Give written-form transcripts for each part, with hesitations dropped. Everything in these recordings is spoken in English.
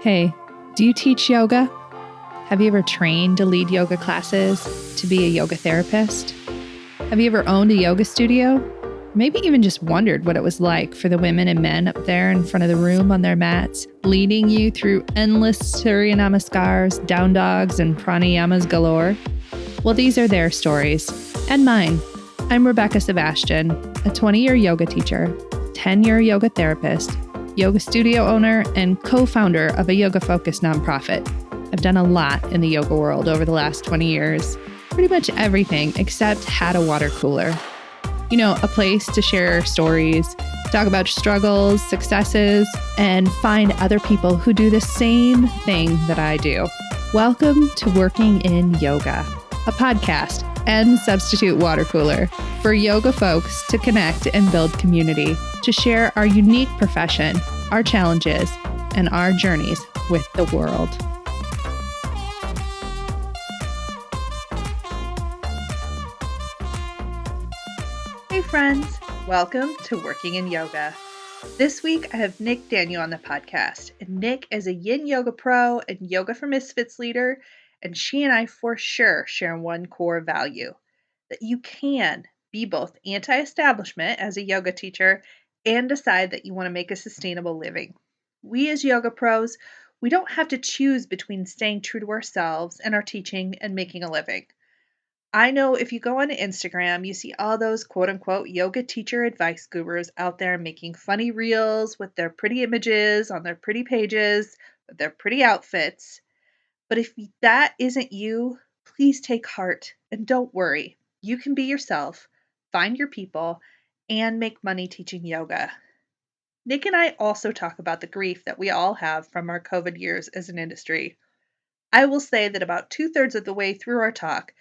Hey, do you teach yoga? Have you ever trained to lead yoga classes, to be a yoga therapist? Have you ever owned a yoga studio? Maybe even just wondered what it was like for the women and men up there in front of the room on their mats, leading you through endless Surya Namaskars, down dogs, and pranayamas galore? Well, these are their stories, and mine. I'm Rebecca Sebastian, a 20-year yoga teacher, 10-year yoga therapist, yoga studio owner, and co-founder of a yoga-focused nonprofit. I've done a lot in the yoga world over the last 20 years. Pretty much everything except had a water cooler. You know, a place to share stories, talk about struggles, successes, and find other people who do the same thing that I do. Welcome to Working in Yoga, a podcast and substitute water cooler for yoga folks to connect and build community, to share our unique profession, our challenges, and our journeys with the world. Hey friends, welcome to Working in Yoga. This week I have Nyk Danu on the podcast, and Nyk is a yin yoga pro and yoga for misfits leader, and she and I for sure share one core value, that you can be both anti-establishment as a yoga teacher and decide that you want to make a sustainable living. We as yoga pros, we don't have to choose between staying true to ourselves and our teaching and making a living. I know if you go on Instagram, you see all those quote unquote yoga teacher advice gurus out there making funny reels with their pretty images on their pretty pages, with their pretty outfits. But if that isn't you, please take heart and don't worry. You can be yourself, find your people, and make money teaching yoga. Nyk and I also talk about the grief that we all have from our COVID years as an industry. I will say that about 2/3 of the way through our talk,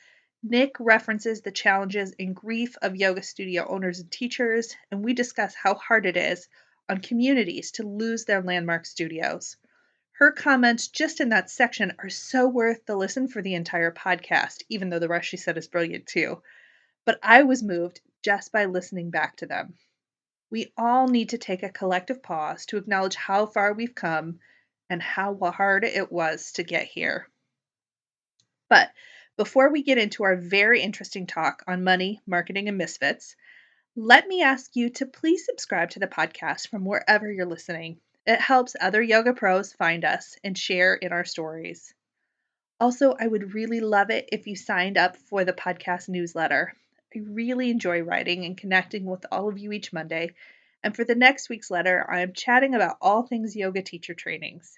Nyk references the challenges and grief of yoga studio owners and teachers, and we discuss how hard it is on communities to lose their landmark studios. Her comments just in that section are so worth the listen for the entire podcast, even though the rest she said is brilliant too. But I was moved just by listening back to them. We all need to take a collective pause to acknowledge how far we've come and how hard it was to get here. But before we get into our very interesting talk on money, marketing, and misfits, let me ask you to please subscribe to the podcast from wherever you're listening. It helps other yoga pros find us and share in our stories. Also, I would really love it if you signed up for the podcast newsletter. I really enjoy writing and connecting with all of you each Monday. And for the next week's letter, I am chatting about all things yoga teacher trainings.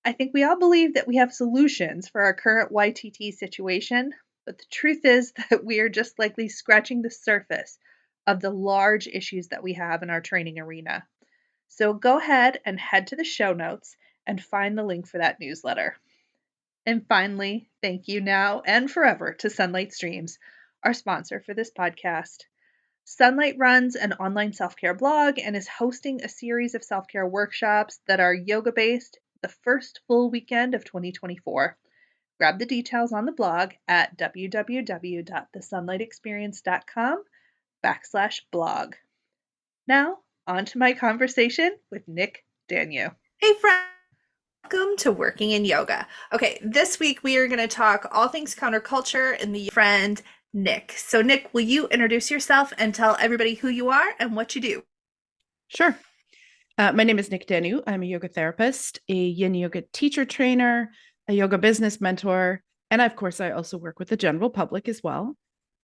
I think we all believe that we have solutions for our current YTT situation, but the truth is that we are just likely scratching the surface of the large issues that we have in our training arena. So go ahead and head to the show notes and find the link for that newsletter. And finally, thank you now and forever to Sunlight Streams, our sponsor for this podcast. Sunlight runs an online self-care blog and is hosting a series of self-care workshops that are yoga-based the first full weekend of 2024. Grab the details on the blog at www.thesunlightexperience.com/blog. Now, on to my conversation with Nyk Danu. Hey, friend. Welcome to Working in Yoga. Okay, this week we are going to talk all things counterculture and the friend Nyk. So Nyk, will you introduce yourself and tell everybody who you are and what you do? Sure. My name is Nyk Danu. I'm a yoga therapist, a yin yoga teacher trainer, a yoga business mentor, and of course, I also work with the general public as well.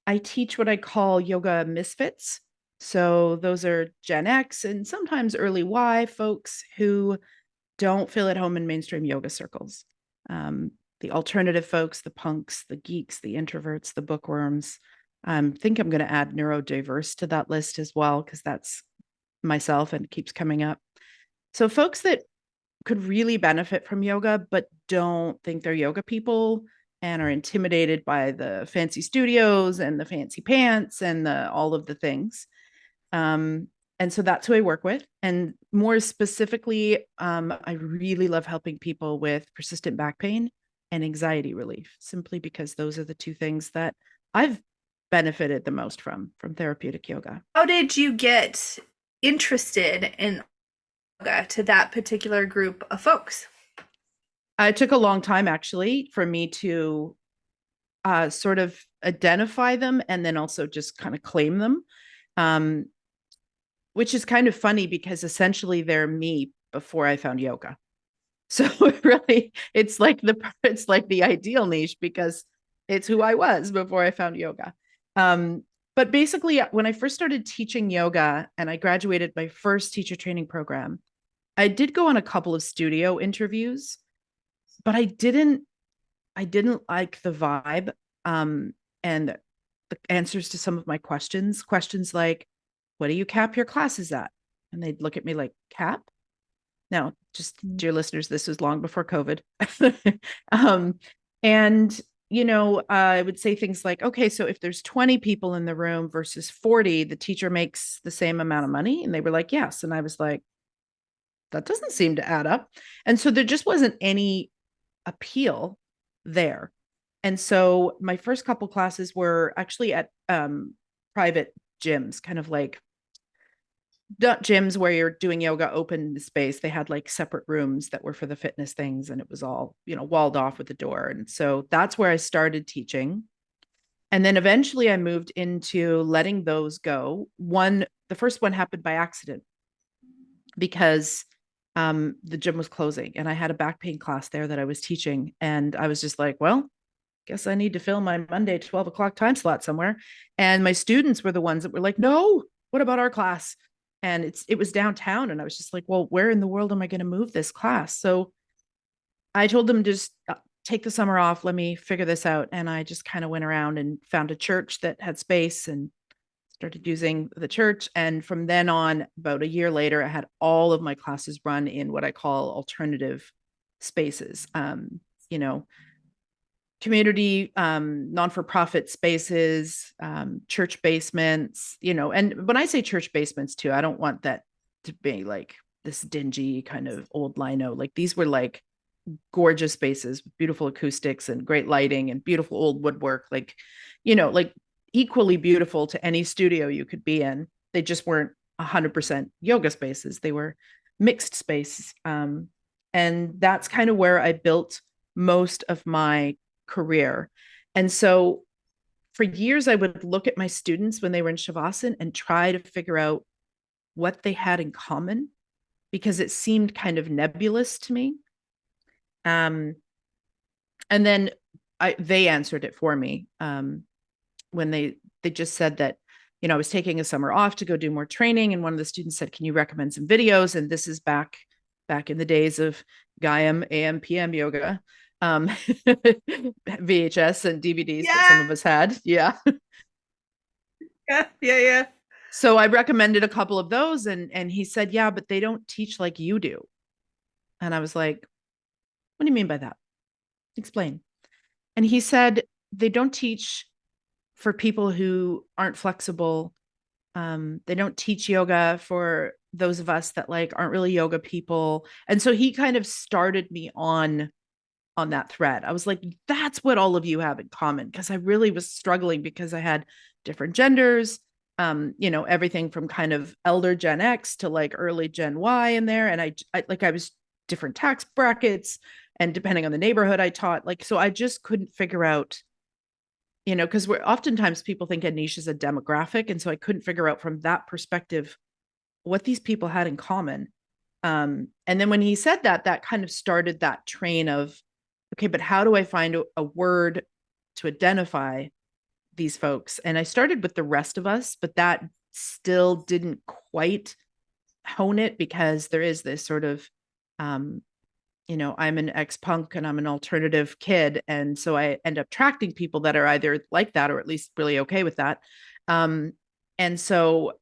I teach what I call yoga misfits. So those are Gen X and sometimes early Y folks who don't feel at home in mainstream yoga circles. The alternative folks, the punks, the geeks, the introverts, the bookworms. I think I'm going to add neurodiverse to that list as well, because that's myself and it keeps coming up. So folks that could really benefit from yoga, but don't think they're yoga people and are intimidated by the fancy studios and the fancy pants and all of the things. And so that's who I work with. And more specifically, I really love helping people with persistent back pain and anxiety relief, simply because those are the two things that I've benefited the most from therapeutic yoga. How did you get interested in yoga to that particular group of folks? It took a long time actually for me to sort of identify them and then also just kind of claim them, um, which is kind of funny because essentially they're me before I found yoga. So really, it's like the ideal niche because it's who I was before I found yoga. Um, but basically, when I first started teaching yoga and I graduated my first teacher training program, I did go on a couple of studio interviews, but I didn't like the vibe, and the answers to some of my questions like, what do you cap your classes at? And they'd look at me like, cap? Now, just dear listeners, this was long before COVID. um, and I would say things like, okay, so if there's 20 people in the room versus 40, the teacher makes the same amount of money. And they were like, yes. And I was like, that doesn't seem to add up. And so there just wasn't any appeal there. And so my first couple classes were actually at private gyms, kind of like not gyms where you're doing yoga open space. They had like separate rooms that were for the fitness things, and it was all, walled off with the door. And so that's where I started teaching. And then eventually I moved into letting those go. The first one happened by accident because the gym was closing and I had a back pain class there that I was teaching. And I was just like, well, guess I need to fill my Monday 12 o'clock time slot somewhere. And my students were the ones that were like, no, what about our class? And it was downtown. And I was just like, well, where in the world am I going to move this class? So I told them just take the summer off. Let me figure this out. And I just kind of went around and found a church that had space and started using the church. And from then on, about a year later, I had all of my classes run in what I call alternative spaces. You know, community non-for-profit spaces, church basements, and when I say church basements too, I don't want that to be like this dingy kind of old lino. Like these were like gorgeous spaces with beautiful acoustics and great lighting and beautiful old woodwork, like equally beautiful to any studio you could be in. They just weren't 100% yoga spaces. They were mixed space. And that's kind of where I built most of my career. And so for years, I would look at my students when they were in Shavasana and try to figure out what they had in common because it seemed kind of nebulous to me. Um, and then they answered it for me when they just said that, I was taking a summer off to go do more training, and one of the students said, "Can you recommend some videos?" And this is back in the days of Gaiam AM PM yoga, VHS and DVDs that some Yeah, of us had. Yeah. yeah, yeah, yeah. So I recommended a couple of those, and he said, "Yeah, but they don't teach like you do." And I was like, "What do you mean by that? Explain." And he said, "They don't teach for people who aren't flexible. They don't teach yoga for those of us that like aren't really yoga people." And so he kind of started me on that thread. I was like, that's what all of you have in common. Because I really was struggling because I had different genders, everything from kind of elder Gen X to like early Gen Y in there. And I was different tax brackets. And depending on the neighborhood I taught, like, so I just couldn't figure out, because we're oftentimes people think a niche is a demographic. And so I couldn't figure out from that perspective what these people had in common. And then when he said that, that kind of started that train of, okay, but how do I find a word to identify these folks? And I started with the rest of us, but that still didn't quite hone it because there is this sort of, I'm an ex-punk and I'm an alternative kid. And so I end up attracting people that are either like that or at least really okay with that. Um, and so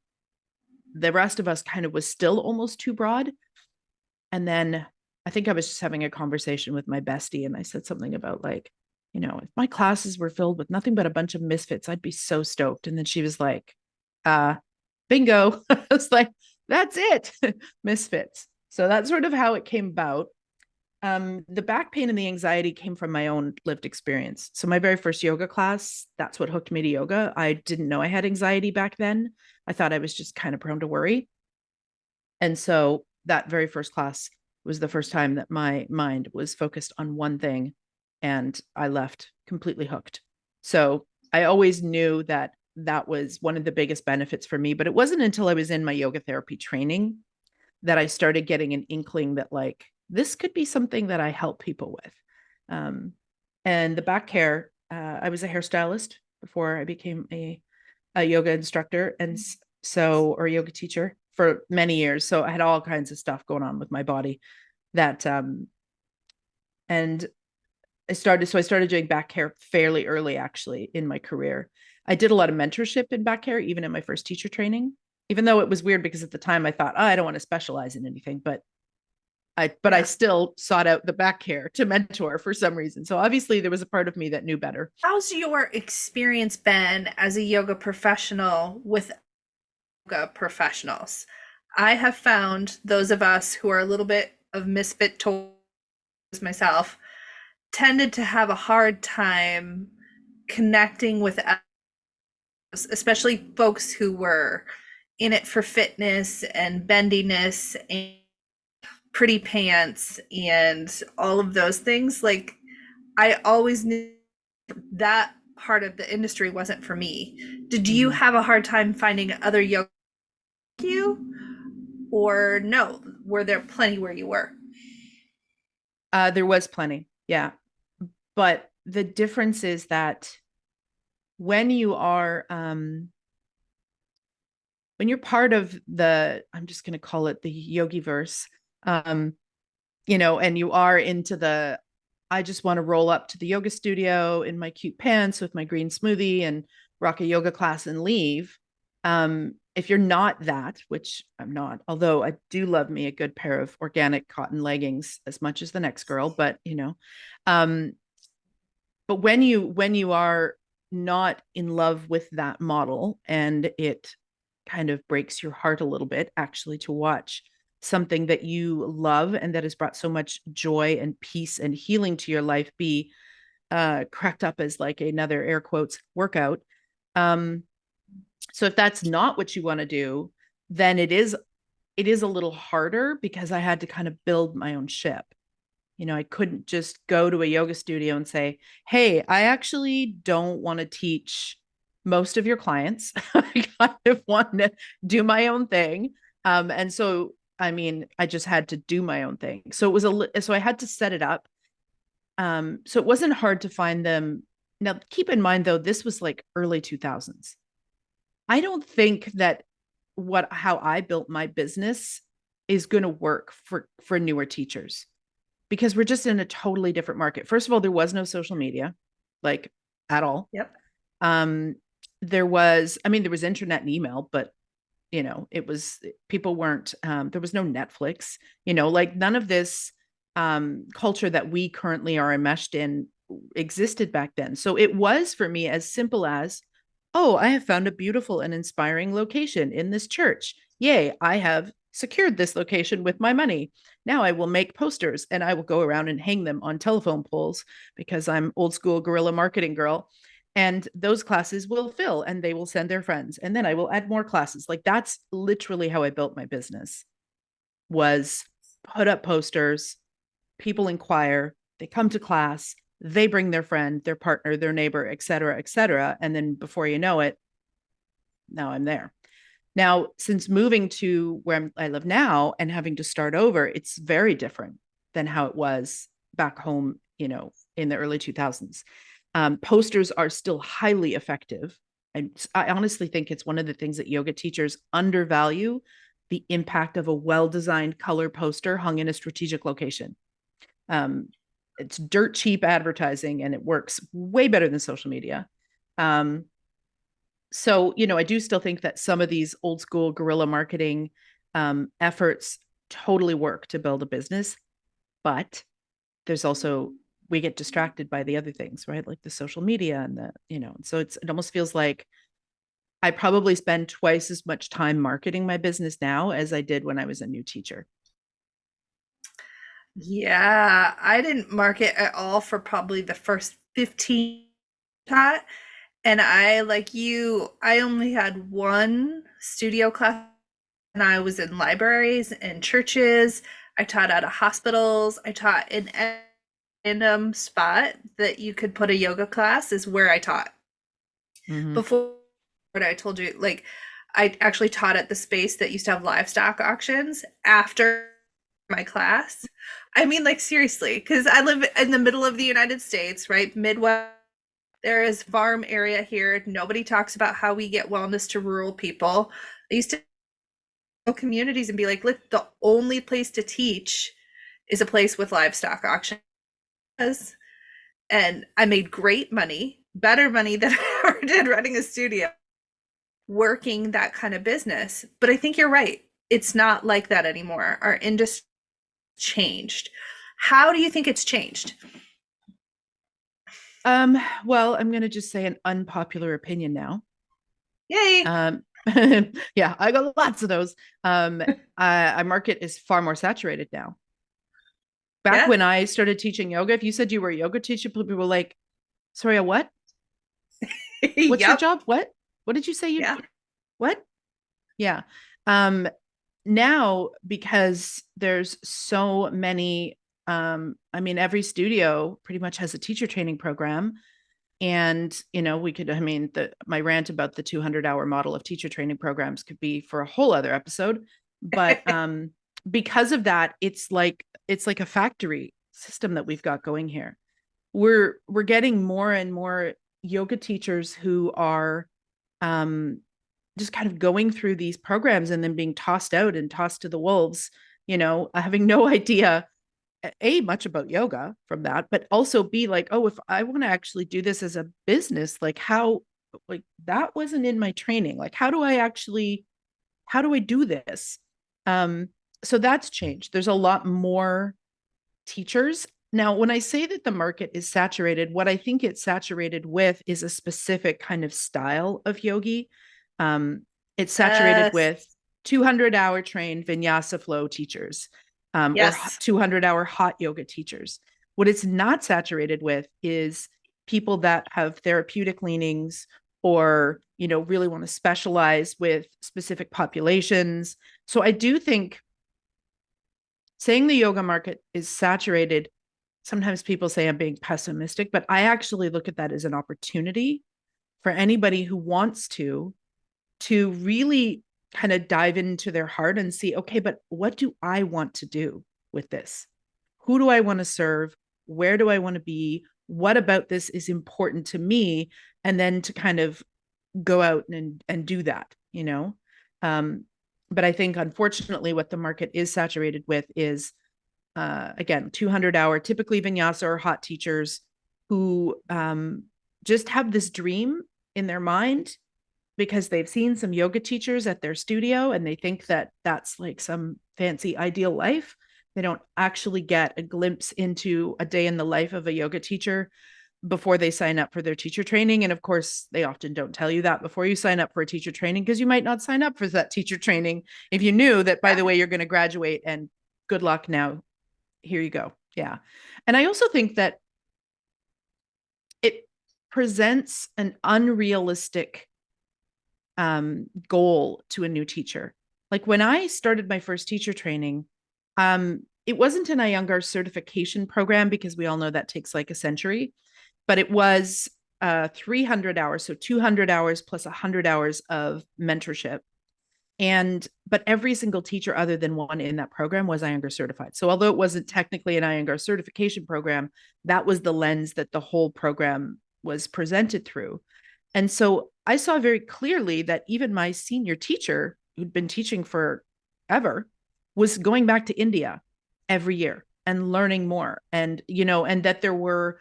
the rest of us kind of was still almost too broad. And then I think I was just having a conversation with my bestie, and I said something about like, if my classes were filled with nothing but a bunch of misfits, I'd be so stoked. And then she was like, uh, bingo. I was like, that's it, misfits. So that's sort of how it came about. The back pain and the anxiety came from my own lived experience. So my very first yoga class, that's what hooked me to yoga. I didn't know I had anxiety back then. I thought I was just kind of prone to worry. And so that very first class, was the first time that my mind was focused on one thing, and I left completely hooked. So I always knew that that was one of the biggest benefits for me, but it wasn't until I was in my yoga therapy training that I started getting an inkling that like this could be something that I help people with. Um, and the back hair, I was a hairstylist before I became a yoga instructor, and so or yoga teacher for many years. So I had all kinds of stuff going on with my body that and I started doing back hair fairly early actually in my career. I did a lot of mentorship in back hair even in my first teacher training, even though it was weird because at the time I thought, oh, I don't want to specialize in anything, but I Yeah. still sought out the back hair to mentor for some reason. So obviously there was a part of me that knew better. How's your experience been as a yoga professional with yoga professionals? I have found those of us who are a little bit of misfit toys, myself, tended to have a hard time connecting with others, especially folks who were in it for fitness and bendiness and pretty pants and all of those things. Like, I always knew that part of the industry wasn't for me. Did you Mm-hmm. have a hard time finding other yoga like you, or no? Were there plenty where you were? There was plenty, yeah. But the difference is that when you are when you're part of the, I'm just going to call it the yogi verse, um, and you are into the, I just want to roll up to the yoga studio in my cute pants with my green smoothie and rock a yoga class and leave. If you're not that, which I'm not, although I do love me a good pair of organic cotton leggings as much as the next girl, but um, but when you are not in love with that model, and it kind of breaks your heart a little bit actually to watch something that you love and that has brought so much joy and peace and healing to your life be cracked up as like another air quotes workout. um so if that's not what you want to do, then it is a little harder because I had to kind of build my own ship. I couldn't just go to a yoga studio and say, hey, I actually don't want to teach most of your clients. I kind of want to do my own thing. And so, I mean, I just had to do my own thing. So so I had to set it up. So it wasn't hard to find them. Now, keep in mind, though, this was like early 2000s. I don't think that how I built my business is going to work for newer teachers because we're just in a totally different market. First of all, there was no social media, like at all. Yep. Um, there was internet and email, but it was people weren't. There was no Netflix. Like none of this culture that we currently are enmeshed in existed back then. So it was for me as simple as, oh, I have found a beautiful and inspiring location in this church. Yay, I have secured this location with my money. Now I will make posters and I will go around and hang them on telephone poles because I'm old school guerrilla marketing girl. And those classes will fill and they will send their friends. And then I will add more classes. Like that's literally how I built my business was put up posters, people inquire, they come to class, they bring their friend, their partner, their neighbor, et cetera, et cetera. And then before you know it, now I'm there. Now, since moving to where I live now and having to start over, it's very different than how it was back home, in the early 2000s. Posters are still highly effective. And I honestly think it's one of the things that yoga teachers undervalue, the impact of a well-designed color poster hung in a strategic location. Um, it's dirt cheap advertising and it works way better than social media. Um, so I do still think that some of these old school guerrilla marketing efforts totally work to build a business, but there's also we get distracted by the other things, right? Like the social media and so it almost feels like I probably spend twice as much time marketing my business now as I did when I was a new teacher. Yeah, I didn't market at all for probably the first 15 taught. And I, like you, I only had one studio class and I was in libraries and churches. I taught out of hospitals. I taught in a random spot that you could put a yoga class is where I taught. Mm-hmm. Before what I told you, like I actually taught at the space that used to have livestock auctions after my class. I mean, like seriously, because I live in the middle of the United States, right? Midwest. There is farm area here. Nobody talks about how we get wellness to rural people. I used to go communities and be like, look, the only place to teach is a place with livestock auctions. And I made great money, better money than I ever did running a studio, working that kind of business. But I think you're right. It's not like that anymore. Our industry changed. How do you think it's changed? Well, I'm going to just say an unpopular opinion now. Yay. Um, yeah, I got lots of those. Our market is far more saturated now. Back Yeah. when I started teaching yoga, if you said you were a yoga teacher, people were like, sorry, a what? What's your Yep. job? What did you say you, Yeah. what? Yeah. Um, Now, because there's so many, I mean, every studio pretty much has a teacher training program. And, we could, I mean, my rant about the 200-hour model of teacher training programs could be for a whole other episode. But because of that, it's like a factory system that we've got going here. We're getting more and more yoga teachers who are um, just kind of going through these programs and then being tossed out and tossed to the wolves, having no idea much about yoga from that, but also be like, oh, if I want to actually do this as a business, like how, like that wasn't in my training. Like, how do I do this? Um, so that's changed. There's a lot more teachers. Now, when I say that the market is saturated, what I think it's saturated with is a specific kind of style of yogi. Um, it's saturated Yes. with 200-hour trained vinyasa flow teachers, or Yes. 200-hour hot yoga teachers. What it's not saturated with is people that have therapeutic leanings or really want to specialize with specific populations. So I do think saying the yoga market is saturated, sometimes people say I'm being pessimistic, but I actually look at that as an opportunity for anybody who wants to really kind of dive into their heart and see, okay, but what do I want to do with this? Who do I want to serve? Where do I want to be? What about this is important to me? And then to kind of go out and do that, Um, but I think unfortunately what the market is saturated with is again 200-hour typically vinyasa or hot teachers who just have this dream in their mind because they've seen some yoga teachers at their studio and they think that that's like some fancy ideal life. They don't actually get a glimpse into a day in the life of a yoga teacher before they sign up for their teacher training. And of course, they often don't tell you that before you sign up for a teacher training because you might not sign up for that teacher training if you knew that, by the way, you're going to graduate and good luck now. Here you go. Yeah. And I also think that it presents an unrealistic goal to a new teacher. Like when I started my first teacher training, it wasn't an Iyengar certification program because we all know that takes like a century, but it was 300 hours, so 200 hours plus 100 hours of mentorship. But every single teacher other than one in that program was Iyengar certified. So although it wasn't technically an Iyengar certification program, that was the lens that the whole program was presented through. And so I saw very clearly that even my senior teacher, who'd been teaching forever, was going back to India every year and learning more. And that there were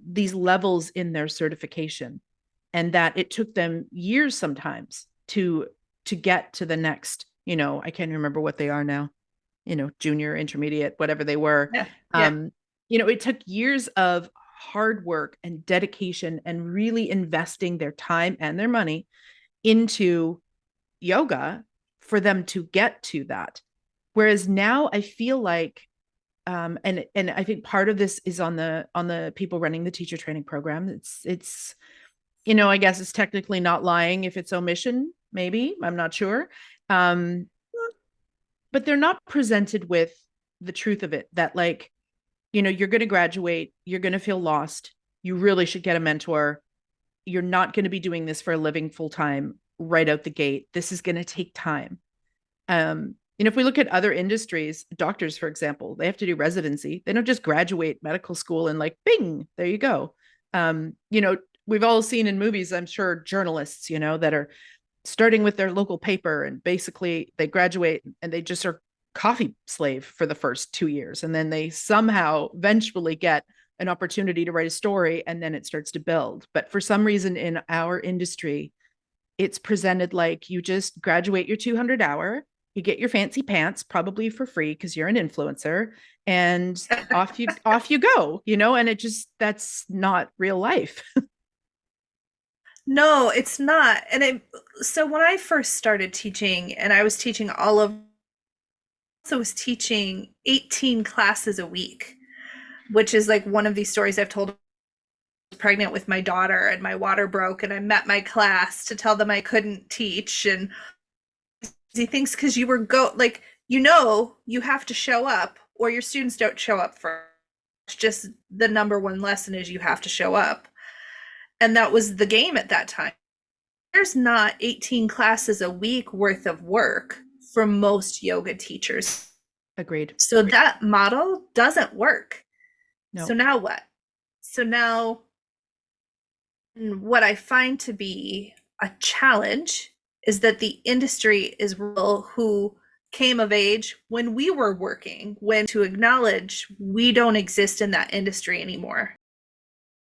these levels in their certification, and that it took them years sometimes to get to the next. I can't remember what they are now. Junior, intermediate, whatever they were. Yeah. Yeah. Um, it took years of hard work and dedication and really investing their time and their money into yoga for them to get to that. Whereas now I feel like and I think part of this is on the people running the teacher training program. It's I guess it's technically not lying if it's omission, maybe. I'm not sure. Um, but they're not presented with the truth of it, that like, you're going to graduate, you're going to feel lost, you really should get a mentor, you're not going to be doing this for a living full time right out the gate, this is going to take time. If we look at other industries, doctors, for example, they have to do residency. They don't just graduate medical school and like, bing, there you go. We've all seen in movies, I'm sure, journalists, that are starting with their local paper and basically they graduate and they just are coffee slave for the first 2 years. And then they somehow eventually get an opportunity to write a story and then it starts to build. But for some reason in our industry, it's presented like you just graduate your 200 hour, you get your fancy pants, probably for free because you're an influencer, and off you go, and that's not real life. No, it's not. So when I first started teaching, and I was teaching also was teaching 18 classes a week, which is like one of these stories I've told. I was pregnant with my daughter and my water broke, and I met my class to tell them I couldn't teach. And he thinks because you were like, you have to show up or your students don't show up for. It's just the number one lesson is you have to show up. And that was the game at that time. There's not 18 classes a week worth of work for most yoga teachers. Agreed. So that model doesn't work. No. So now what? So now what I find to be a challenge is that the industry is real who came of age when we were working, when to acknowledge we don't exist in that industry anymore.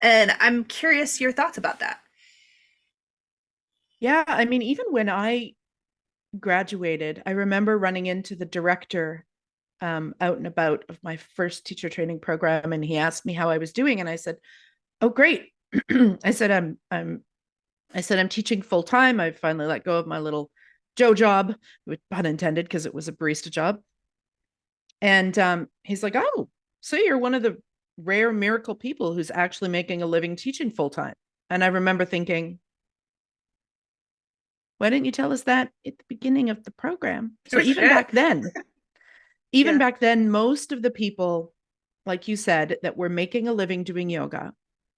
And I'm curious your thoughts about that. Yeah, I mean, even when I graduated, I remember running into the director out and about of my first teacher training program, and he asked me how I was doing, and I said, "Oh, great." I said, I'm teaching full time. I finally let go of my little Joe job, with pun intended, because it was a barista job." And he's like, "Oh, so you're one of the rare miracle people who's actually making a living teaching full time." And I remember thinking, why didn't you tell us that at the beginning of the program? So even back then, most of the people, like you said, that were making a living doing yoga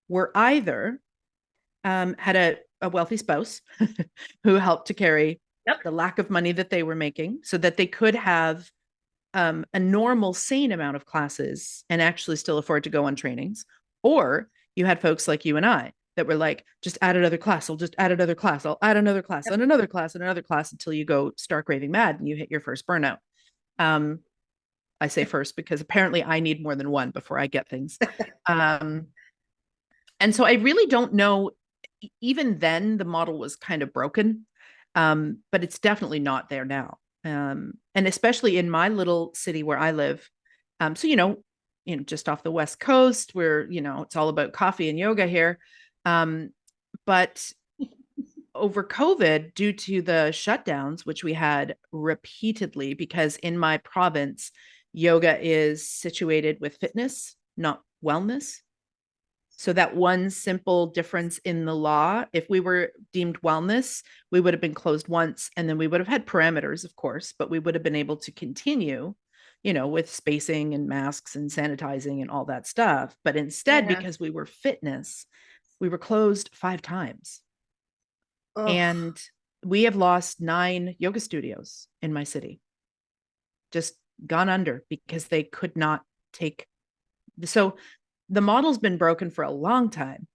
were either had a wealthy spouse who helped to carry Yep. the lack of money that they were making so that they could have a normal, sane amount of classes and actually still afford to go on trainings. Or you had folks like you and I that were like, just add another class. I'll just add another class. I'll add another class Yep. and another class and another class until you go stark raving mad and you hit your first burnout. Um, I say first because apparently I need more than one before I get things. Um, and so I really don't know. Even then, the model was kind of broken, but it's definitely not there now. And especially in my little city where I live. So just off the West Coast, where it's all about coffee and yoga here. But over COVID, due to the shutdowns, which we had repeatedly, because in my province, yoga is situated with fitness, not wellness. So that one simple difference in the law, if we were deemed wellness, we would have been closed once, and then we would have had parameters, of course, but we would have been able to continue, with spacing and masks and sanitizing and all that stuff. But instead, Yeah. because we were fitness, we were closed 5 times. Oh, And we have lost 9 yoga studios in my city, just gone under because they could not take. So the model's been broken for a long time.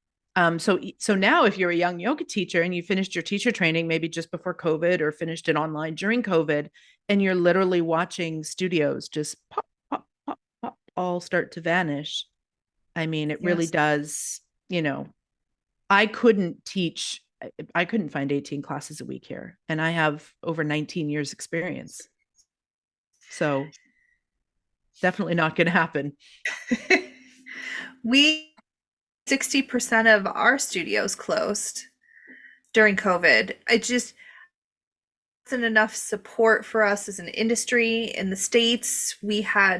So now if you're a young yoga teacher and you finished your teacher training maybe just before COVID or finished it online during COVID, and you're literally watching studios just pop, pop, pop, pop, all start to vanish. I mean, it really yes. does, I couldn't teach, I couldn't find 18 classes a week here. And I have over 19 years experience. So definitely not going to happen. We 60% of our studios closed during COVID. It just wasn't enough support for us as an industry in the States. We have,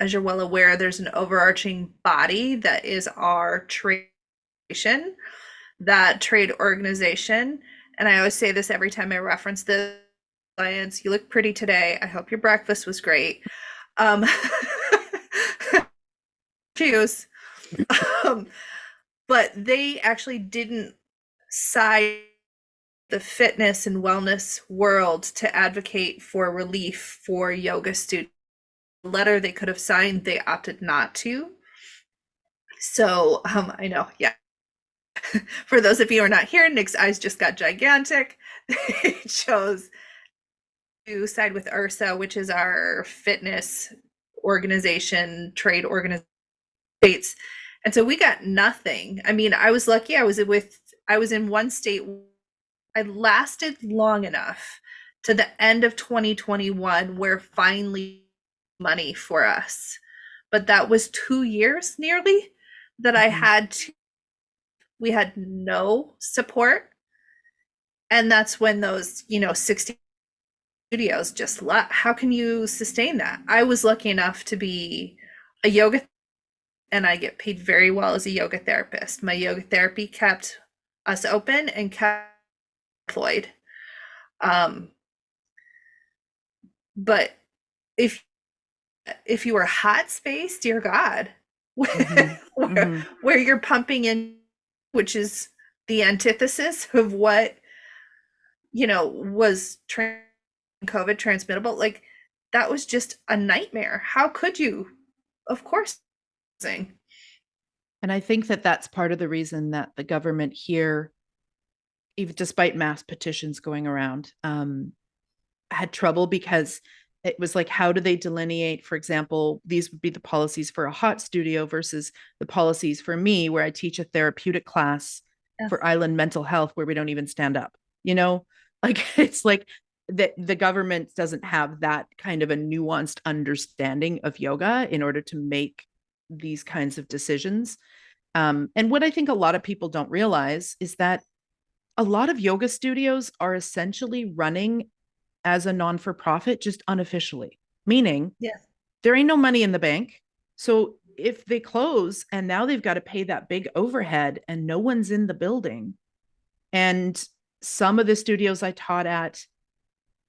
as you're well aware, there's an overarching body that is our trade, that trade organization. And I always say this every time I reference this, Science. You look pretty today. I hope your breakfast was great. Um, Cheers. Um, but they actually didn't side the fitness and wellness world to advocate for relief for yoga students. The letter they could have signed, they opted not to. So I know, yeah. For those of you who are not here, Nick's eyes just got gigantic. They chose to side with URSA, which is our fitness organization, trade organization. And so we got nothing. I mean, I was lucky. I was in one state. I lasted long enough to the end of 2021 where finally money for us. But that was 2 years nearly that I Mhm. had to, we had no support. And that's when those, 60 studios just left. How can you sustain that? I was lucky enough to be a yoga, and I get paid very well as a yoga therapist. My yoga therapy kept us open and kept employed. Um, but if you were hot space, dear God, Mhm. where, Mhm. where you're pumping in, which is the antithesis of what was COVID transmittable, like that was just a nightmare. How could you? Of course. And I think that that's part of the reason that the government here, even despite mass petitions going around, had trouble because it was like, how do they delineate, for example, these would be the policies for a hot studio versus the policies for me, where I teach a therapeutic class Yeah. for island mental health where we don't even stand up, you know? Like it's like the government doesn't have that kind of a nuanced understanding of yoga in order to make these kinds of decisions. And what I think a lot of people don't realize is that a lot of yoga studios are essentially running as a non for profit, just unofficially, meaning Yeah. there ain't no money in the bank. So if they close and now they've got to pay that big overhead and no one's in the building, and some of the studios I taught at,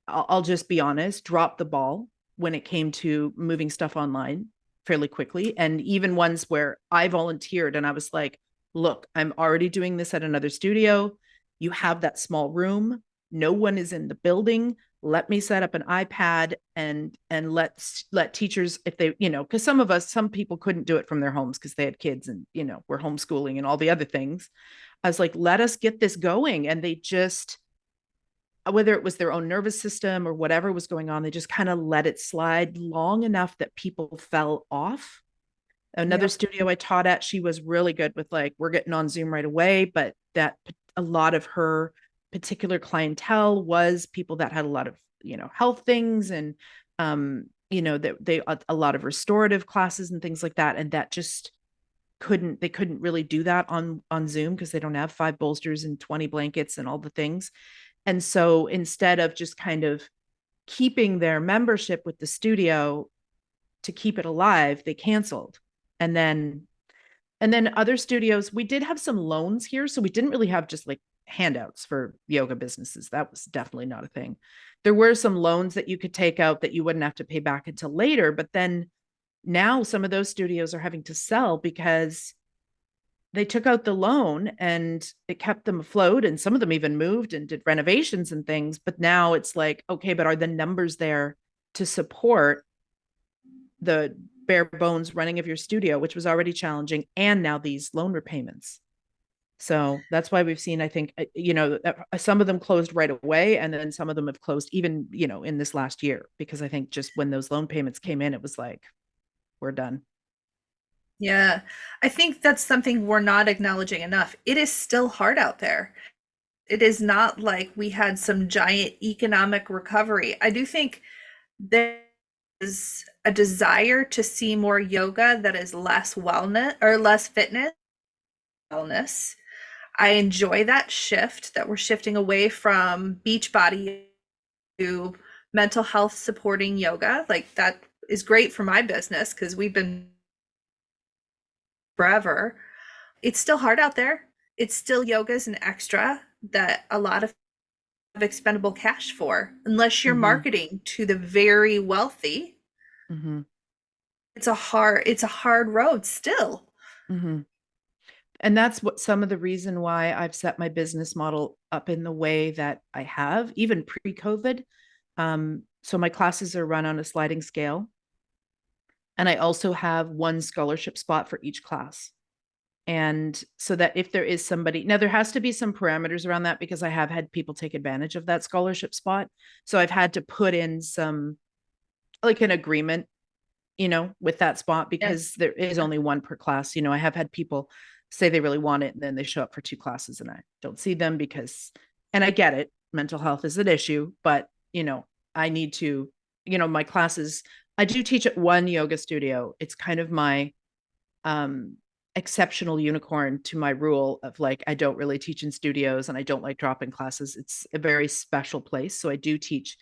I'll just be honest, dropped the ball when it came to moving stuff online fairly quickly. And even ones where I volunteered and I was like, look, I'm already doing this at another studio. You have that small room. No one is in the building. Let me set up an iPad and let teachers, if they, because some people couldn't do it from their homes because they had kids and were homeschooling and all the other things. I was like, let us get this going. And they just, whether it was their own nervous system or whatever was going on, they just kind of let it slide long enough that people fell off. Another Yep. studio I taught at, she was really good with like, we're getting on Zoom right away, but that a lot of her particular clientele was people that had a lot of, health things and, that they a lot of restorative classes and things like that. And that just they couldn't really do that on Zoom because they don't have 5 bolsters and 20 blankets and all the things. And so instead of just kind of keeping their membership with the studio to keep it alive, they canceled. And then other studios, we did have some loans here, so we didn't really have just like handouts for yoga businesses. That was definitely not a thing. There were some loans that you could take out that you wouldn't have to pay back until later, but then now some of those studios are having to sell because they took out the loan and it kept them afloat, and some of them even moved and did renovations and things. But now it's like, okay, but are the numbers there to support the bare bones running of your studio, which was already challenging, and now these loan repayments? So that's why we've seen, I think, some of them closed right away, and then some of them have closed even, in this last year, because I think just when those loan payments came in, it was like, we're done. Yeah. I think that's something we're not acknowledging enough. It is still hard out there. It is not like we had some giant economic recovery. I do think there is a desire to see more yoga that is less wellness or less fitness, wellness. I enjoy that shift, that we're shifting away from beach body to mental health supporting yoga. Like that is great for my business because we've been forever. It's still hard out there. It's still yoga's an extra that a lot of expendable cash for unless you're Mm-hmm. marketing to the very wealthy. Mm-hmm. It's a hard road still. Mm-hmm. And that's what some of the reason why I've set my business model up in the way that I have, even pre-COVID. So my classes are run on a sliding scale, and I also have one scholarship spot for each class. And so that if there is somebody, now there has to be some parameters around that because I have had people take advantage of that scholarship spot. So I've had to put in some, like, an agreement, with that spot, because Yes. there is Yeah. only one per class. I have had people say they really want it and then they show up for two classes and I don't see them because, and I get it, mental health is an issue, but I need to, my classes, I do teach at one yoga studio. It's kind of my um exceptional unicorn to my rule of, like, I don't really teach in studios and I don't like drop-in classes. It's a very special place. So I do teach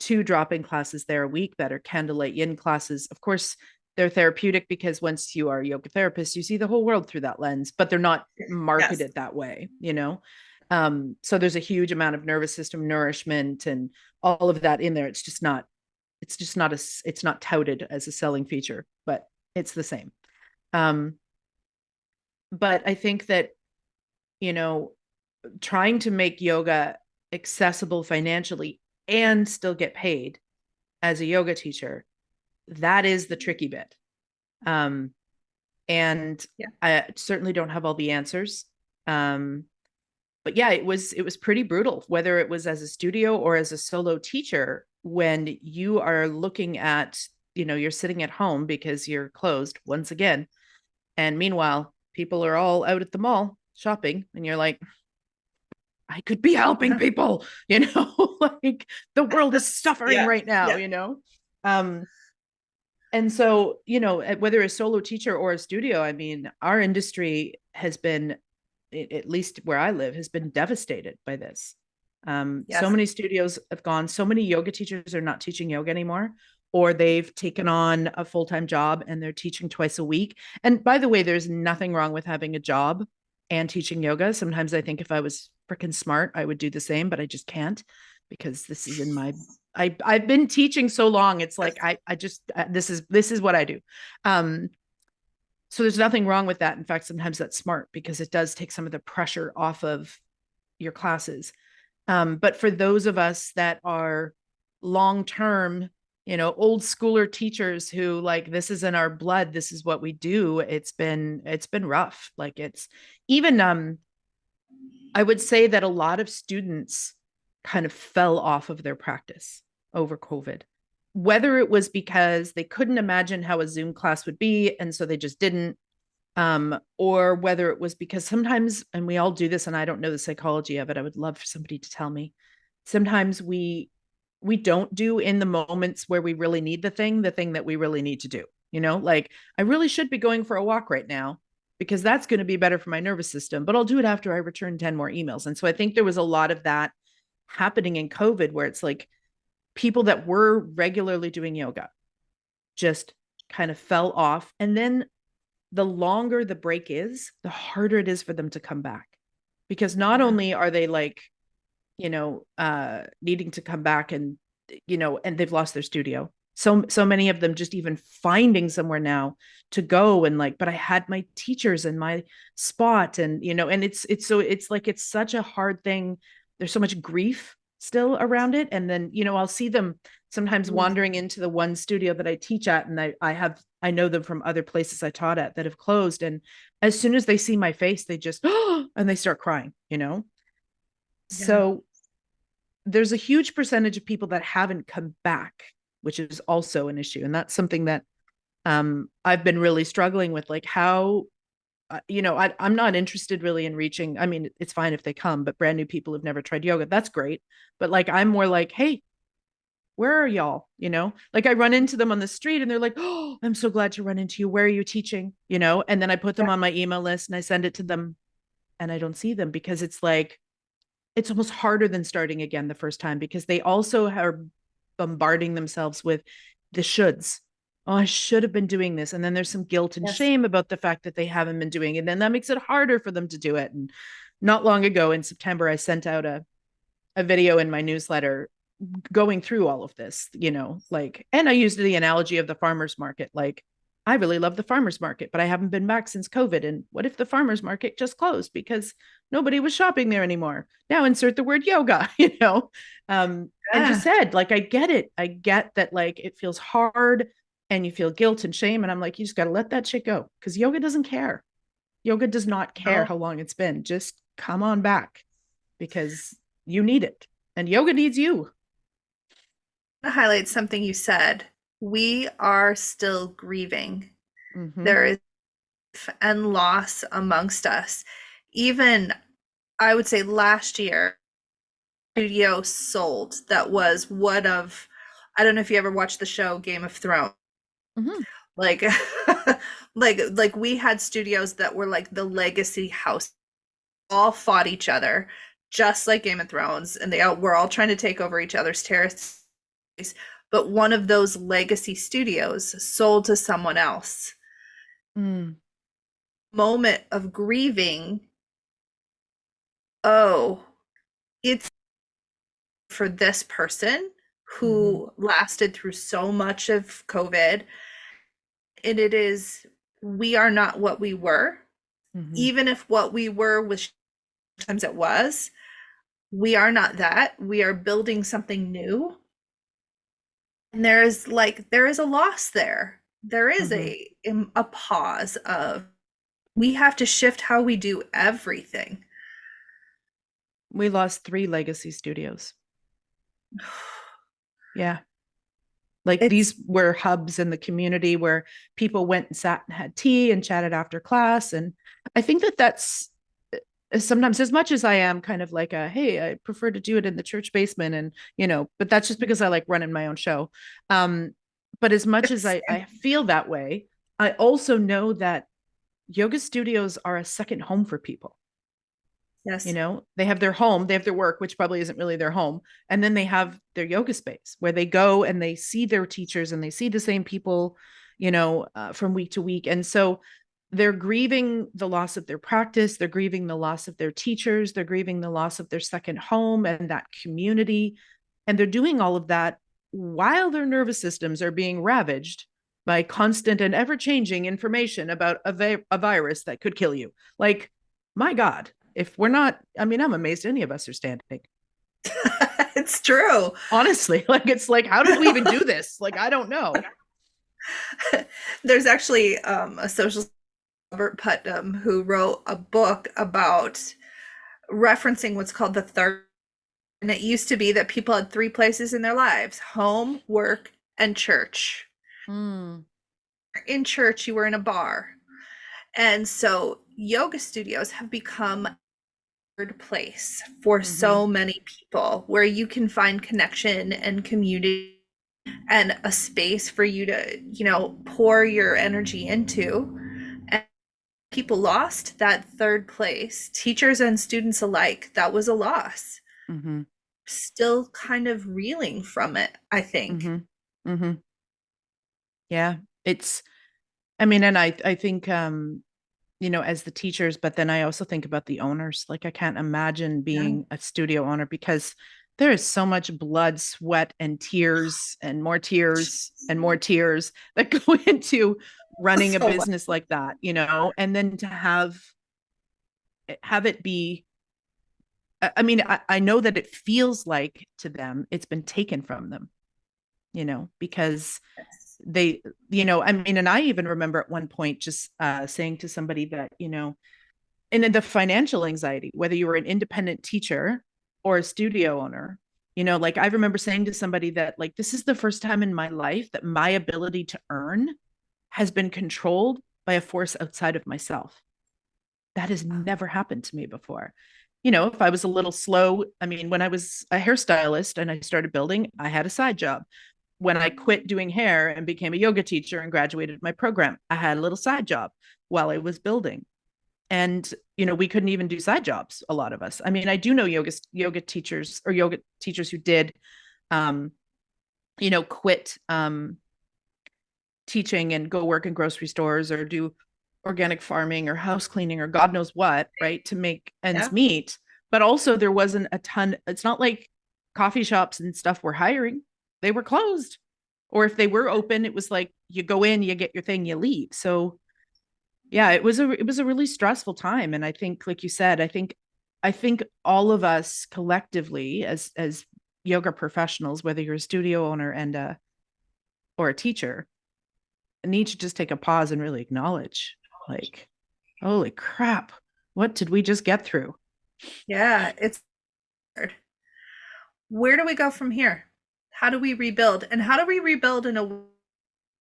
two drop-in classes there a week that are candlelight yin classes. Of course, they're therapeutic because once you are a yoga therapist, you see the whole world through that lens, but they're not Yes. marketed that way. So there's a huge amount of nervous system nourishment and all of that in there. It's not touted as a selling feature, but it's the same. um but I think that, you know, trying to make yoga accessible financially and still get paid as a yoga teacher, that is the tricky bit. Um, and Yeah. I certainly don't have all the answers. Um, but yeah, it was pretty brutal, whether it was as a studio or as a solo teacher, when you are looking at, you're sitting at home because you're closed once again. And meanwhile, people are all out at the mall shopping, and you're like, I could be helping Yeah. people, like, the world is suffering Yeah. right now, Yeah. you know? Um, and so, whether a solo teacher or a studio, I mean, our industry has been, at least where I live, has been devastated by this. So Yes. many studios have gone, so many yoga teachers are not teaching yoga anymore, or they've taken on a full-time job and they're teaching twice a week. And by the way, there's nothing wrong with having a job and teaching yoga. Sometimes I think if I was freaking smart, I would do the same, but I just can't, because this is in my, I've been teaching so long. It's like, Yes. I just, this is what I do. Um, so there's nothing wrong with that. In fact, sometimes that's smart because it does take some of the pressure off of your classes. But for those of us that are long term, old schooler teachers who, like, this is in our blood, this is what we do. It's been rough. Like, it's even I would say that a lot of students kind of fell off of their practice over COVID. Whether it was because they couldn't imagine how a Zoom class would be, and so they just didn't, or whether it was because sometimes, and we all do this, and I don't know the psychology of it, I would love for somebody to tell me. Sometimes we don't do in the moments where we really need the thing that we really need to do. Like, I really should be going for a walk right now because that's going to be better for my nervous system, but I'll do it after I return 10 more emails. And so I think there was a lot of that happening in COVID, where it's like people that were regularly doing yoga just kind of fell off. And then the longer the break is, the harder it is for them to come back. Because not Yeah. only are they, like, needing to come back, and they've lost their studio. So many of them just even finding somewhere now to go, and, like, but I had my teachers and my spot, and it's like, it's such a hard thing. There's so much grief still around it. And then, I'll see them sometimes Ooh. wandering into the one studio that I teach at, and I know them from other places I taught at that have closed. And as soon as they see my face, they just and they start crying. Yeah. So there's a huge percentage of people that haven't come back, which is also an issue. And that's something that I've been really struggling with. Like, how, I'm not interested really in reaching. I mean, it's fine if they come, but brand new people who've never tried yoga, that's great. But, like, I'm more like, hey, where are y'all? Like, I run into them on the street and they're like, oh, I'm so glad to run into you. Where are you teaching? And then I put them Yeah. on my email list and I send it to them, and I don't see them because it's like, it's almost harder than starting again the first time, because they also are bombarding themselves with the shoulds. Oh, I should have been doing this. And then there's some guilt and Yes. shame about the fact that they haven't been doing it. And then that makes it harder for them to do it. And not long ago in September, I sent out a a video in my newsletter going through all of this, like, and I used the analogy of the farmer's market. Like, I really love the farmer's market, but I haven't been back since COVID. And what if the farmer's market just closed because nobody was shopping there anymore? Now insert the word yoga, and just Yeah. said, like, I get it. I get that, like, it feels hard and you feel guilt and shame. And I'm like, you just got to let that shit go because yoga doesn't care. Yoga does not care No, how long it's been. Just come on back because you need it and yoga needs you. to highlight something you said. We are still grieving. Mm-hmm. There is and loss amongst us. Even I would say last year, studio sold that was one of I don't know if you ever watched the show Game of Thrones. Mm-hmm. Like like we had studios that were like the legacy house, all fought each other, just like Game of Thrones, and they all were all trying to take over each other's territories. But one of those legacy studios sold to someone else. Mm. Moment of grieving. Oh, it's for this person Mm-hmm. who lasted through so much of COVID. And it is, we are not what we were. Mm-hmm. Even if what we were was times it was, we are not that. We are building something new. And there is a loss there. There is Mm-hmm. a pause of we have to shift how we do everything. We lost 3 legacy studios. Yeah. Like, It's these were hubs in the community where people went and sat and had tea and chatted after class. And I think that that's sometimes, as much as I am kind of like a, hey, I prefer to do it in the church basement. And, but that's just because I like running my own show. Um, but as much as I feel that way, I also know that yoga studios are a second home for people. yes. They have their home, they have their work, which probably isn't really their home, and then they have their yoga space where they go and they see their teachers and they see the same people, from week to week. And so they're grieving the loss of their practice, they're grieving the loss of their teachers, they're grieving the loss of their second home and that community, and they're doing all of that while their nervous systems are being ravaged by constant and ever-changing information about a virus that could kill you. Like, my God, if we're not, I mean, I'm amazed any of us are standing. It's true. Honestly, like, it's like, how did we even do this? Like, I don't know. There's actually a social Robert Putnam who wrote a book about referencing what's called the third. And it used to be that people had three places in their lives: home, work, and church. Mm, In church, you were in a bar. And so yoga studios have become a third place for mm-hmm, so many people where you can find connection and community and a space for you to, pour your energy into. And people lost that third place, teachers and students alike. That was a loss. mm-hmm, Still kind of reeling from it, I think. mm-hmm, mm-hmm. Yeah. It's, I mean, and I think, as the teachers, but then I also think about the owners. Like, I can't imagine Yeah. being a studio owner because there is so much blood, sweat, and tears and more tears that go into running a So much. business like that, and then to have it be, I mean, I know that it feels like to them it's been taken from them, because they, I mean, and I even remember at one point just saying to somebody that, and then the financial anxiety, whether you were an independent teacher or a studio owner, like, I remember saying to somebody that, like, this is the first time in my life that my ability to earn has been controlled by a force outside of myself. That has never happened to me before. If I was a little slow, I mean, when I was a hairstylist and I started building, I had a side job. When I quit doing hair and became a yoga teacher and graduated my program, I had a little side job while I was building. And we couldn't even do side jobs, a lot of us. I mean, I do know yoga teachers or yoga teachers who did um quit teaching and go work in grocery stores or do organic farming or house cleaning or God knows what, right, to make ends Yeah. meet. But also there wasn't a ton. It's not like coffee shops and stuff were hiring. They were closed. Or if they were open, it was like you go in, you get your thing, you leave. So yeah, it was a really stressful time. And I think, like you said, I think all of us collectively as yoga professionals, whether you're a studio owner and or a teacher, need to just take a pause and really acknowledge, like, holy crap, what did we just get through? Yeah, it's hard. Where do we go from here? How do we rebuild? And how do we rebuild in a way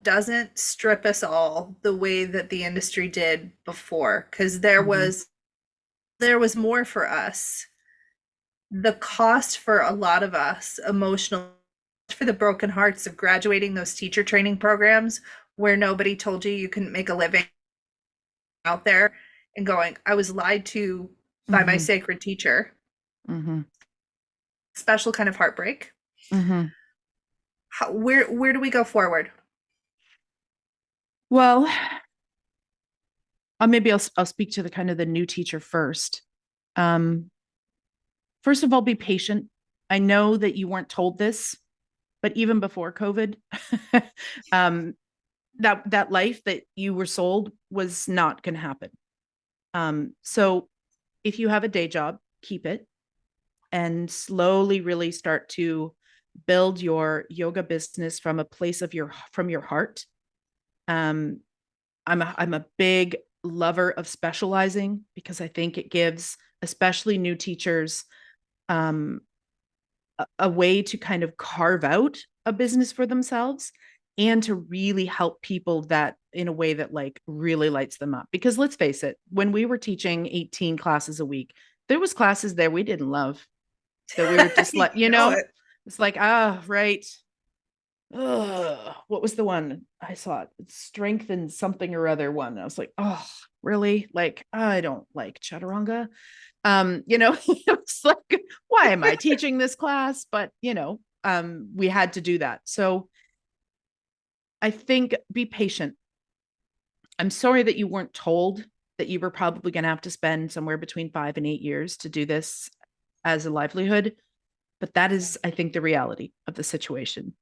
that doesn't strip us all the way that the industry did before? Because Mm-hmm. there was more for us. The cost for a lot of us, emotional, for the broken hearts of graduating those teacher training programs where nobody told you you couldn't make a living out there, and going, I was lied to by my Mm-hmm. sacred teacher. Mm-hmm. Special kind of heartbreak. Mm-hmm. Where do we go forward? Well, maybe I'll speak to the kind of the new teacher first. Um, First of all, be patient. I know that you weren't told this, but even before COVID, um, that life that you were sold was not going to happen. So if you have a day job, keep it and slowly really start to build your yoga business from a place of your heart. Um, I'm a big lover of specializing because I think it gives especially new teachers um, a way to kind of carve out a business for themselves and to really help people that in a way that like really lights them up. Because let's face it, when we were teaching 18 classes a week, there was classes there we didn't love, that we were just You like, know it. it's like, right. Ugh, what was the one I saw? Strength and something or other one. I was like, oh, really? Like, I don't like chaturanga. It's like, why am I teaching this class? But we had to do that. So I think be patient. I'm sorry that you weren't told that you were probably going to have to spend somewhere between 5 and 8 years to do this as a livelihood. But that is, I think, the reality of the situation.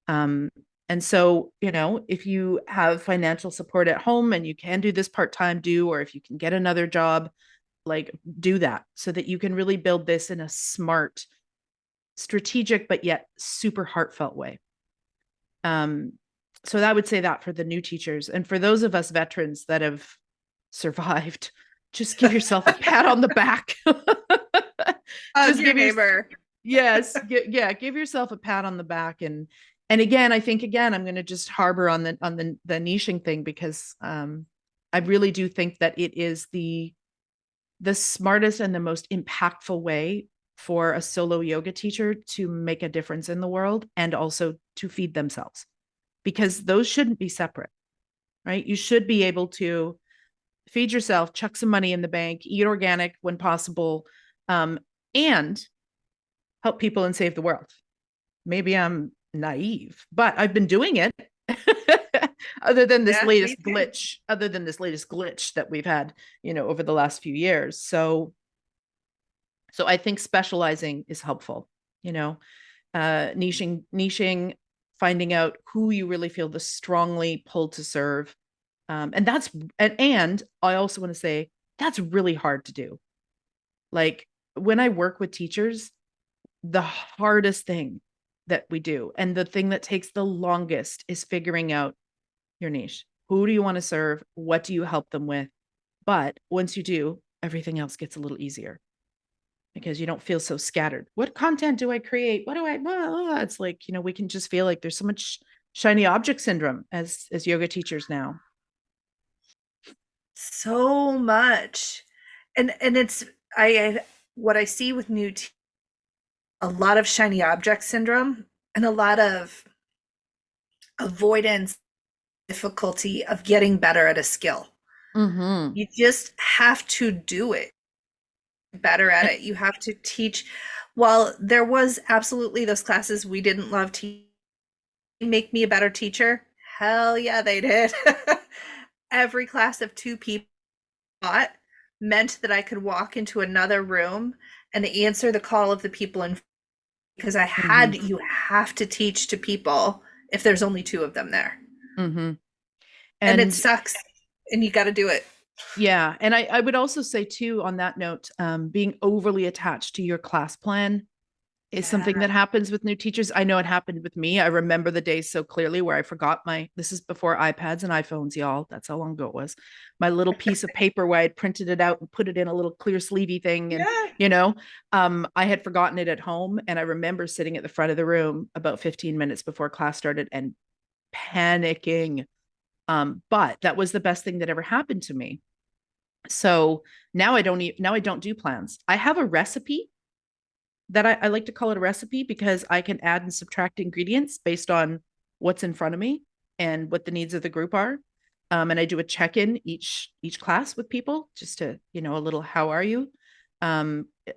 Um, and so, if you have financial support at home and you can do this part time, or if you can get another job, like do that so that you can really build this in a smart, strategic, but yet super heartfelt way. Um, so I would say that for the new teachers, and for those of us veterans that have survived, just give yourself a pat on the back. Hug Just your give your neighbor. Yes, yeah, give yourself a pat on the back. And again, I think again I'm going to just harbor on the niching thing, because I really do think that it is the smartest and the most impactful way for a solo yoga teacher to make a difference in the world and also to feed themselves, because those shouldn't be separate, right? You should be able to feed yourself, chuck some money in the bank, eat organic when possible, and help people and save the world. Maybe I'm naive, but I've been doing it. Yeah, me too. Other than this latest glitch that we've had, over the last few years. So I think specializing is helpful, you know, niching, finding out who you really feel the strongly pulled to serve. And and I also want to say that's really hard to do. Like when I work with teachers, the hardest thing that we do and the thing that takes the longest is figuring out your niche. Who do you want to serve? What do you help them with? But once you do, everything else gets a little easier because you don't feel so scattered. What content do I create? What do I, it's like, we can just feel like there's so much shiny object syndrome as yoga teachers now. So much. And it's I what I see with a lot of shiny object syndrome and a lot of avoidance, difficulty of getting better at a skill. Mm-hmm. You just have to do it better at it. You have to teach. While there was absolutely those classes we didn't love teaching, make me a better teacher. Hell yeah, they did. Every class of two people taught meant that I could walk into another room and answer the call of the people in, because Mm-hmm. you have to teach to people if there's only two of them there. Mm-hmm. And it And sucks and you got to do it. yeah, and I would also say too on that note, being overly attached to your class plan is Yeah. something that happens with new teachers. I know it happened with me. I remember the days so clearly where I forgot this is before iPads and iPhones, y'all. That's how long ago it was. My little piece of paper where I had printed it out and put it in a little clear sleevey thing. And, Yeah. you know, I had forgotten it at home. And I remember sitting at the front of the room about 15 minutes before class started and panicking. But that was the best thing that ever happened to me. So now I don't do plans. I have a recipe that I like to call it a recipe because I can add and subtract ingredients based on what's in front of me and what the needs of the group are. And I do a check-in each class with people just to, a little how are you?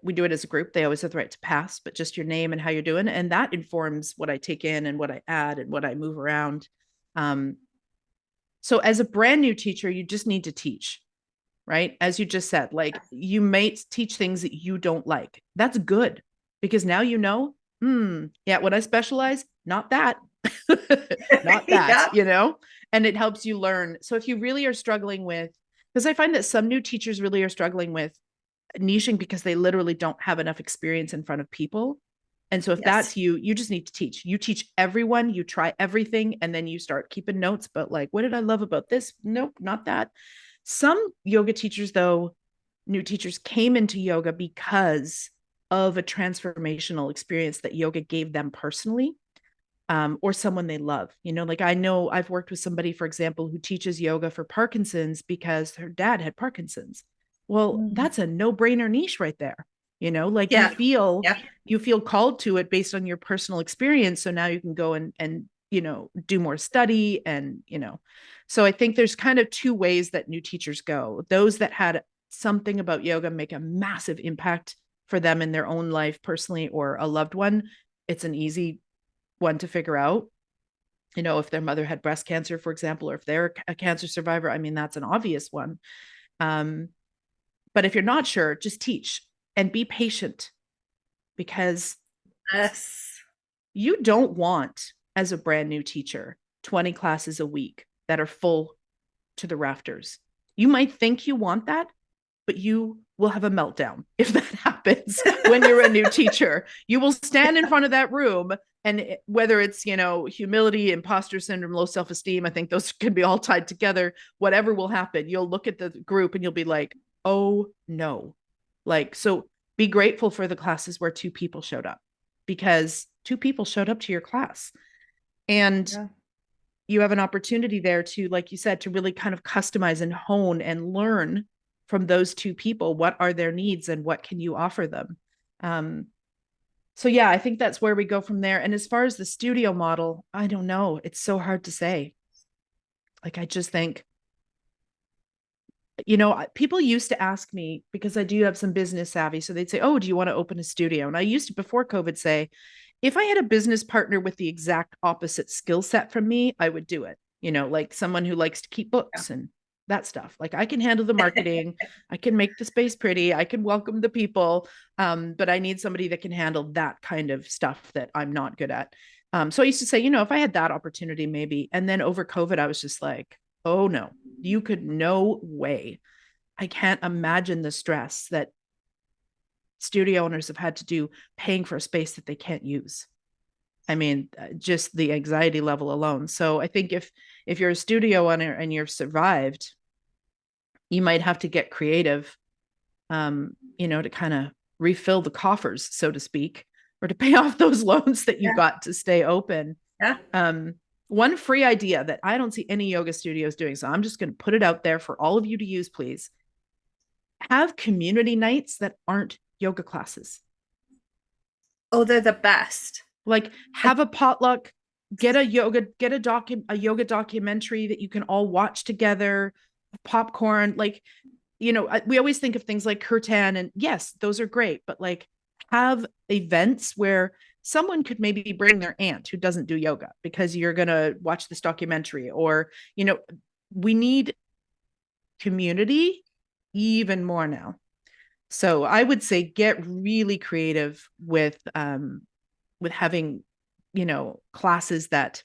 We do it as a group. They always have the right to pass, but just your name and how you're doing. And that informs what I take in and what I add and what I move around. Um, so as a brand new teacher, you just need to teach, right? As you just said, like you may teach things that you don't like. That's good because now yeah, when I specialize, not that, not that, Yeah. and it helps you learn. So if you really are struggling with, because I find that some new teachers really are struggling with niching because they literally don't have enough experience in front of people. And so if Yes. that's you, you just need to teach. You teach everyone, you try everything, and then you start keeping notes. But like, what did I love about this? Nope, not that. Some yoga teachers, though, new teachers came into yoga because of a transformational experience that yoga gave them personally, or someone they love. Like I know I've worked with somebody, for example, who teaches yoga for Parkinson's because her dad had Parkinson's. Well, Mm. that's a no-brainer niche right there. Like Yeah. Yeah. you feel called to it based on your personal experience. So now you can go and do more study and. So I think there's kind of two ways that new teachers go. Those that had something about yoga make a massive impact for them in their own life personally or a loved one. It's an easy one to figure out. If their mother had breast cancer, for example, or if they're a cancer survivor, I mean, that's an obvious one. Um, but if you're not sure, just teach and be patient because Yes. you don't want, as a brand new teacher, 20 classes a week that are full to the rafters. You might think you want that, but you will have a meltdown if that happens when you're a new teacher. You will stand in front of that room, and whether it's, humility, imposter syndrome, low self-esteem, I think those can be all tied together. Whatever will happen, you'll look at the group and you'll be like, oh no. Like, so be grateful for the classes where two people showed up because two people showed up to your class. And Yeah. you have an opportunity there to, like you said, to really kind of customize and hone and learn from those two people. What are their needs and what can you offer them? So yeah, I think that's where we go from there. And as far as the studio model, I don't know. It's so hard to say. Like, I just think, people used to ask me because I do have some business savvy. So they'd say, oh, do you want to open a studio? And I used to, before COVID, say, if I had a business partner with the exact opposite skill set from me, I would do it. Like someone who likes to keep books and that stuff. Like I can handle the marketing, I can make the space pretty, I can welcome the people. But I need somebody that can handle that kind of stuff that I'm not good at. So I used to say, if I had that opportunity, maybe. And then over COVID, I was just like, oh no, you could, no way. I can't imagine the stress that studio owners have had to do paying for a space that they can't use. I mean, just the anxiety level alone. So I think if you're a studio owner and you've survived, you might have to get creative, to kind of refill the coffers, so to speak, or to pay off those loans that you Yeah. got to stay open. Yeah. One free idea that I don't see any yoga studios doing, so I'm just going to put it out there for all of you to use, please. Have community nights that aren't yoga classes. Oh, they're the best. Like have a potluck, get a yoga documentary that you can all watch together, popcorn. Like, we always think of things like Kirtan, and yes, those are great, but like have events where someone could maybe bring their aunt who doesn't do yoga because you're going to watch this documentary, or, we need community even more now. So I would say get really creative with having, classes that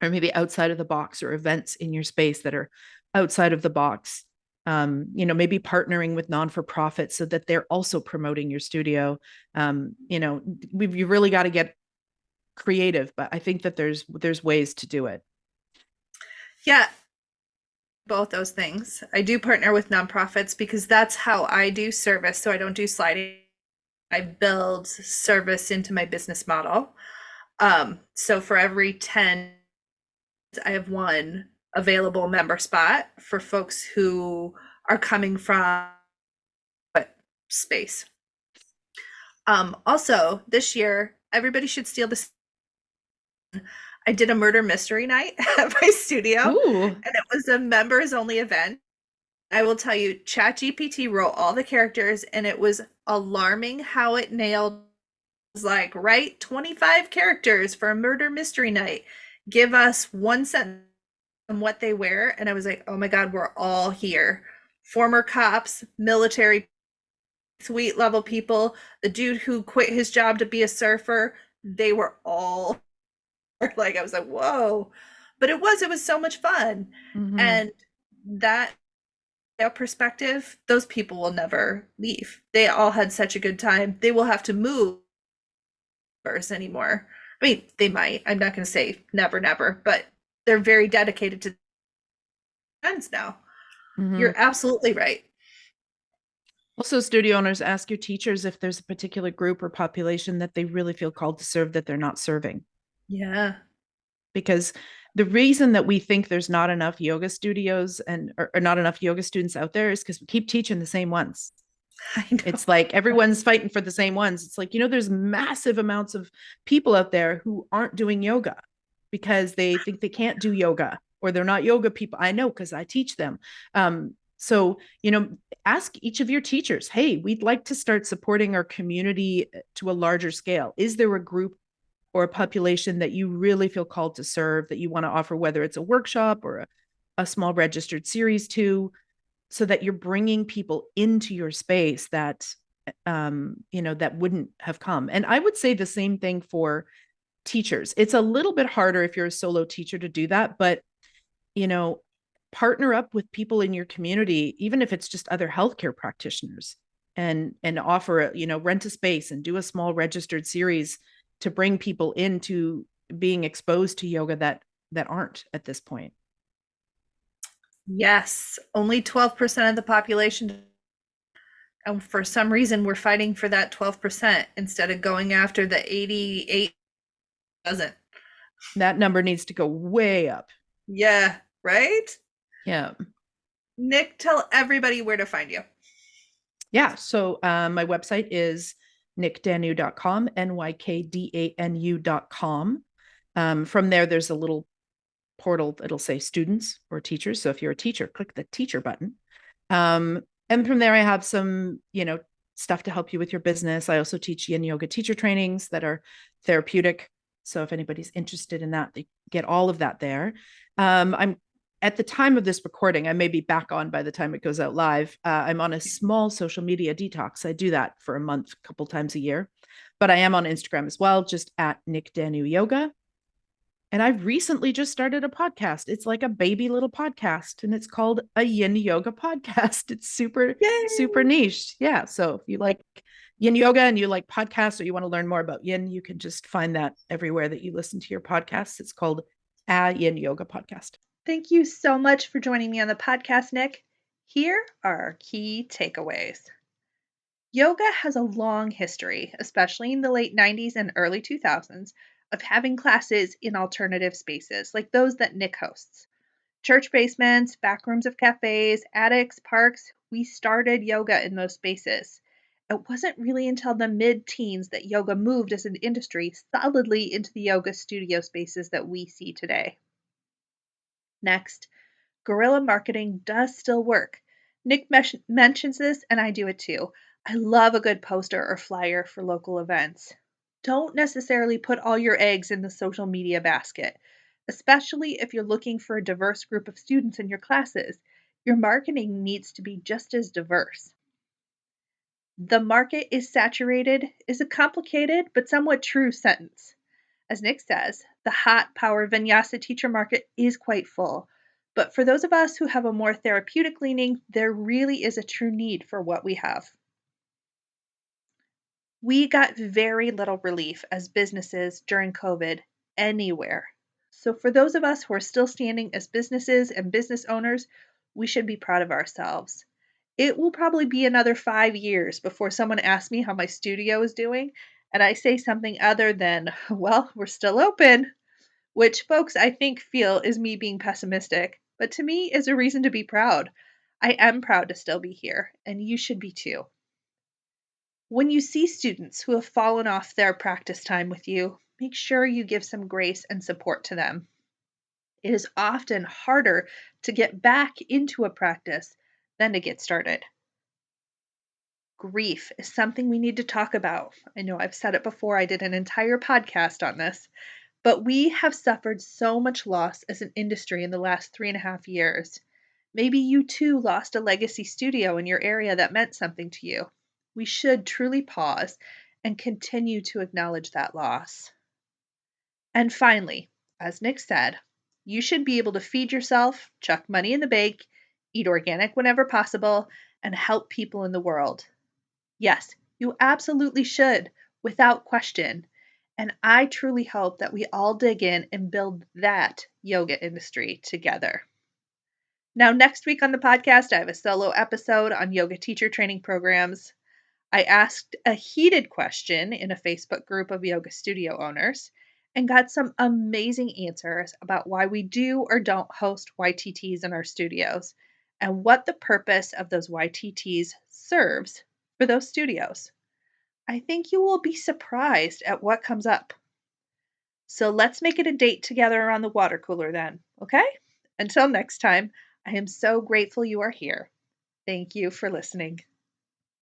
are maybe outside of the box, or events in your space that are outside of the box. Maybe partnering with non-for-profits so that they're also promoting your studio. You really got to get creative, but I think that there's ways to do it. Yeah, both those things. I do partner with nonprofits because that's how I do service. So I don't do sliding. I build service into my business model. So for every 10, I have one available member spot for folks who are coming from space. Also, this year, everybody should steal this. I did a murder mystery night at my studio, Ooh. and it was a members only event. I will tell you, ChatGPT wrote all the characters, and it was alarming how it nailed. It was like, write 25 characters for a murder mystery night. Give us one sentence on what they wear. And I was like, oh my God, we're all here. Former cops, military, sweet level people, the dude who quit his job to be a surfer, they were all like, I was like, whoa. But it was so much fun. Mm-hmm. And that perspective, those people will never leave. They all had such a good time. They will have to move anymore. I mean, they might. I'm not going to say never, never, but they're very dedicated to friends now. Mm-hmm. You're absolutely right. Also, studio owners, ask your teachers if there's a particular group or population that they really feel called to serve that they're not serving. Yeah. Because the reason that we think there's not enough yoga studios or not enough yoga students out there is because we keep teaching the same ones. I know. It's like everyone's fighting for the same ones. It's like, there's massive amounts of people out there who aren't doing yoga because they think they can't do yoga, or they're not yoga people. I know because I teach them. So, ask each of your teachers, hey, we'd like to start supporting our community to a larger scale. Is there a group or a population that you really feel called to serve, that you want to offer, whether it's a workshop or a small registered series to, so that you're bringing people into your space that that wouldn't have come. And I would say the same thing for teachers. It's a little bit harder if you're a solo teacher to do that, but you know partner up with people in your community, even if it's just other healthcare practitioners, and offer rent a space and do a small registered series to bring people into being exposed to yoga that aren't at this point. Yes. Only 12% of the population. And for some reason, we're fighting for that 12% instead of going after the 88 doesn't. That number needs to go way up. Yeah. Right? Yeah. Nyk, tell everybody where to find you. Yeah. So my website is nykdanu.com, nykdanu.com. From there, there's a little portal that'll say students or teachers. So if you're a teacher, click the teacher button. And from there, I have some, stuff to help you with your business. I also teach yin yoga teacher trainings that are therapeutic. So if anybody's interested in that, they get all of that there. I'm at the time of this recording, I may be back on by the time it goes out live. I'm on a small social media detox. I do that for a month, a couple times a year, but I am on Instagram as well, just at Nyk Danu Yoga. And I've recently just started a podcast. It's like a baby little podcast, and it's called a yin yoga podcast. It's super, super Yay! niche. Yeah. So if you like yin yoga and you like podcasts, or you want to learn more about yin, you can just find that everywhere that you listen to your podcasts. It's called a yin yoga podcast. Thank you so much for joining me on the podcast, Nyk. Here are our key takeaways. Yoga has a long history, especially in the late 90s and early 2000s, of having classes in alternative spaces like those that Nyk hosts. Church basements, back rooms of cafes, attics, parks, we started yoga in those spaces. It wasn't really until the mid teens that yoga moved as an industry solidly into the yoga studio spaces that we see today. Next, guerrilla marketing does still work. Nyk mentions this, and I do it too. I love a good poster or flyer for local events. Don't necessarily put all your eggs in the social media basket, especially if you're looking for a diverse group of students in your classes. Your marketing needs to be just as diverse. The market is saturated is a complicated but somewhat true sentence. As Nyk says, the hot power vinyasa teacher market is quite full. But for those of us who have a more therapeutic leaning, there really is a true need for what we have. We got very little relief as businesses during COVID anywhere. So, for those of us who are still standing as businesses and business owners, we should be proud of ourselves. It will probably be another 5 years before someone asks me how my studio is doing, and I say something other than, well, we're still open, which folks I think feel is me being pessimistic, but to me is a reason to be proud. I am proud to still be here, and you should be too. When you see students who have fallen off their practice time with you, make sure you give some grace and support to them. It is often harder to get back into a practice than to get started. Grief is something we need to talk about. I know I've said it before, I did an entire podcast on this, but we have suffered so much loss as an industry in the last 3.5 years. Maybe you too lost a legacy studio in your area that meant something to you. We should truly pause and continue to acknowledge that loss. And finally, as Nyk said, you should be able to feed yourself, chuck money in the bank, eat organic whenever possible, and help people in the world. Yes, you absolutely should, without question. And I truly hope that we all dig in and build that yoga industry together. Now, next week on the podcast, I have a solo episode on yoga teacher training programs. I asked a heated question in a Facebook group of yoga studio owners and got some amazing answers about why we do or don't host YTTs in our studios and what the purpose of those YTTs serves for those studios. I think you will be surprised at what comes up. So let's make it a date together around the water cooler then, okay? Until next time, I am so grateful you are here. Thank you for listening.